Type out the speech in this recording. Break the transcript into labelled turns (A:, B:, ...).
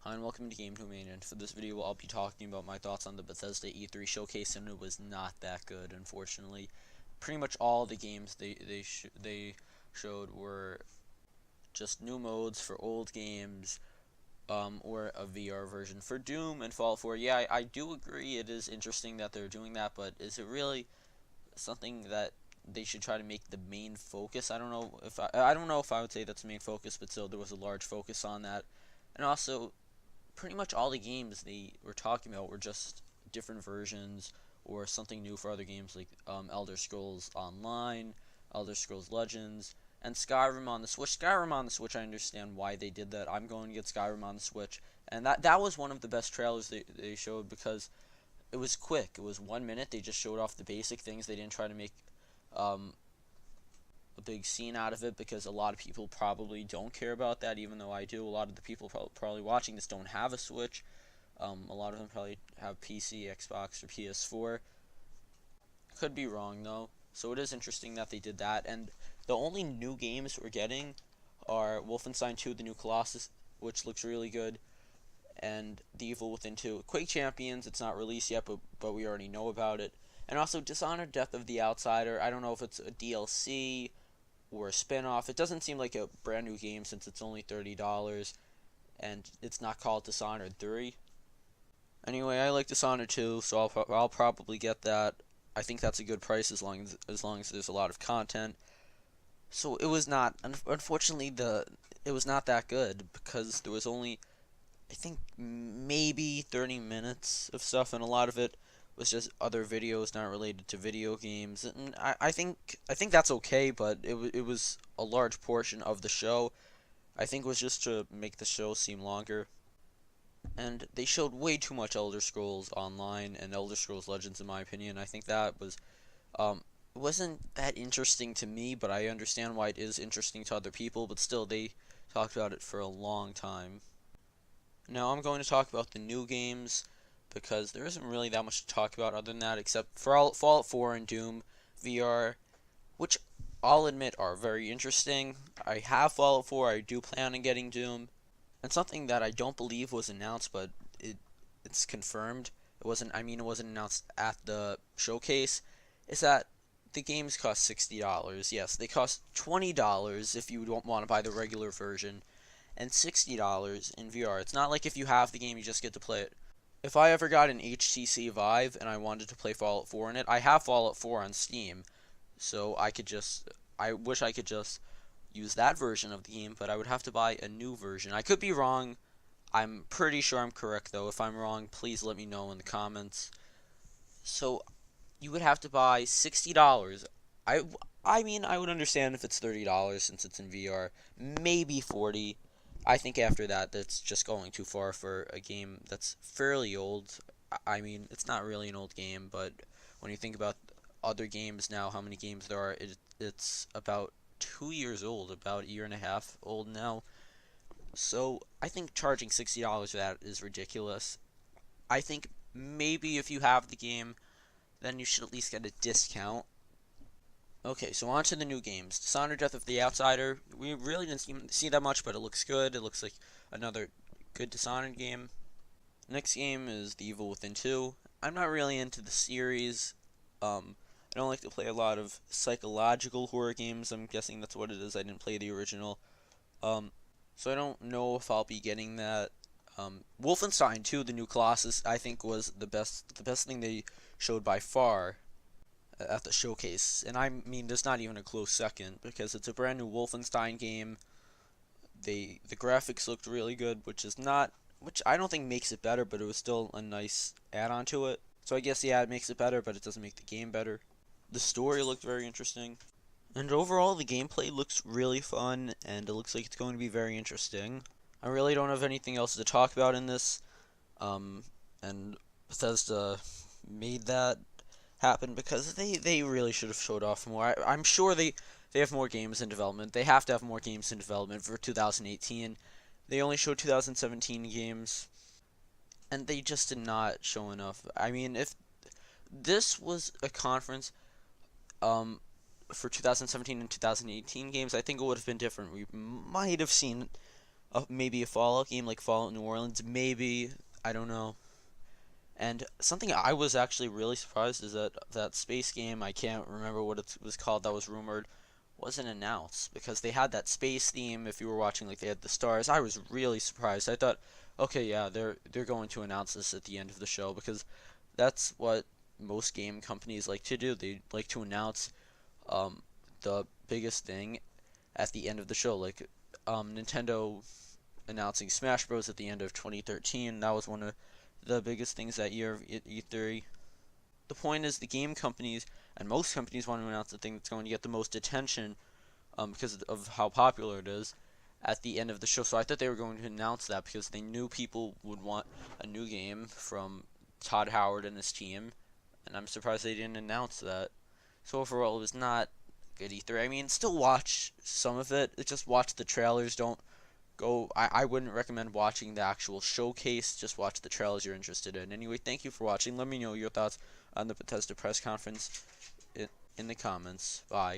A: Hi and welcome to Game Domain, and for this video I'll be talking about my thoughts on the Bethesda E3 showcase, and it was not that good, unfortunately. Pretty much all the games they showed were just new modes for old games, or a VR version for Doom and Fallout 4. Yeah, I do agree it is interesting that they're doing that, but is it really something that they should try to make the main focus? I don't know if I don't know if I would say that's the main focus, but still there was a large focus on that. And also, pretty much all the games they were talking about were just different versions or something new for other games like Elder Scrolls Online, Elder Scrolls Legends, and Skyrim on the Switch. Skyrim on the Switch, I understand why they did that. I'm going to get Skyrim on the Switch, and that was one of the best trailers they showed because it was quick. It was 1 minute. They just showed off the basic things. They didn't try to make um, a big scene out of it because a lot of people probably don't care about that, even though I do. A lot of the people probably watching this don't have a Switch. A lot of them probably have PC, Xbox, or PS4. Could be wrong, though. So it is interesting that they did that. And the only new games we're getting are Wolfenstein 2, The New Colossus, which looks really good, and The Evil Within 2. Quake Champions, it's not released yet, but we already know about it. And also Dishonored Death of the Outsider. I don't know if it's a DLC or a spin-off. It doesn't seem like a brand new game since it's only $30 and it's not called Dishonored 3. Anyway, I like Dishonored 2, so I'll probably get that. I think that's a good price as long as there's a lot of content. So it was not, unfortunately, it was not that good because there was only, I think, maybe 30 minutes of stuff, and a lot of it was just other videos not related to video games. And I think that's okay, but it was a large portion of the show. I think it was just to make the show seem longer. And they showed way too much Elder Scrolls Online and Elder Scrolls Legends, in my opinion. I think that was wasn't that interesting to me, but I understand why it is interesting to other people. But still, they talked about it for a long time. Now I'm going to talk about the new games because there isn't really that much to talk about other than that, except for Fallout 4 and Doom VR, which I'll admit are very interesting. I have Fallout 4, I do plan on getting Doom, and something that I don't believe was announced, but it's confirmed. It wasn't announced at the showcase, is that the games cost $60. Yes, they cost $20 if you don't want to buy the regular version, and $60 in VR. It's not like if you have the game, you just get to play it. If I ever got an HTC Vive and I wanted to play Fallout 4 in it, I have Fallout 4 on Steam, so I wish I could just use that version of the game, but I would have to buy a new version. I could be wrong. I'm pretty sure I'm correct, though. If I'm wrong, please let me know in the comments. So, you would have to buy $60. I mean, I would understand if it's $30 since it's in VR. Maybe 40. I think after that, that's just going too far for a game that's fairly old. I mean, it's not really an old game, but when you think about other games now, how many games there are, it's about 2 years old, about a year and a half old now. So I think charging $60 for that is ridiculous. I think maybe if you have the game, then you should at least get a discount. Okay, so on to the new games. Dishonored Death of the Outsider. We really didn't see that much, but it looks good. It looks like another good Dishonored game. Next game is The Evil Within 2. I'm not really into the series. I don't like to play a lot of psychological horror games. I'm guessing that's what it is. I didn't play the original. So I don't know if I'll be getting that. Wolfenstein 2, The New Colossus, I think was the best thing they showed by far at the showcase, and I mean there's not even a close second because it's a brand new Wolfenstein game. The graphics looked really good, which I don't think makes it better, but it was still a nice add-on to it. So I guess yeah, it makes it better, but it doesn't make the game better. The story looked very interesting, and overall the gameplay looks really fun, and it looks like it's going to be very interesting. I really don't have anything else to talk about in this, and Bethesda made that happen because they really should have showed off more. I'm sure they have more games in development. They have to have more games in development for 2018. They only showed 2017 games, and they just did not show enough. I mean, if this was a conference for 2017 and 2018 games, I think it would have been different. We might have seen maybe a Fallout game like Fallout New Orleans, maybe, I don't know. And something I was actually really surprised is that that space game, I can't remember what it was called, that was rumored, wasn't announced because they had that space theme. If you were watching, like they had the stars. I was really surprised. I thought, okay, yeah, they're going to announce this at the end of the show because that's what most game companies like to do. They like to announce the biggest thing at the end of the show. Like Nintendo announcing Smash Bros. At the end of 2013. That was one of the biggest things that year of E3. The point is, the game companies and most companies want to announce the thing that's going to get the most attention because of how popular it is at the end of the show. So I thought they were going to announce that because they knew people would want a new game from Todd Howard and his team, and I'm surprised they didn't announce that. So overall, it was not good E3. I mean, still watch some of it. Just watch the trailers. Don't go. I wouldn't recommend watching the actual showcase. Just watch the trailers you're interested in. Anyway, thank you for watching. Let me know your thoughts on the Bethesda press conference in the comments. Bye.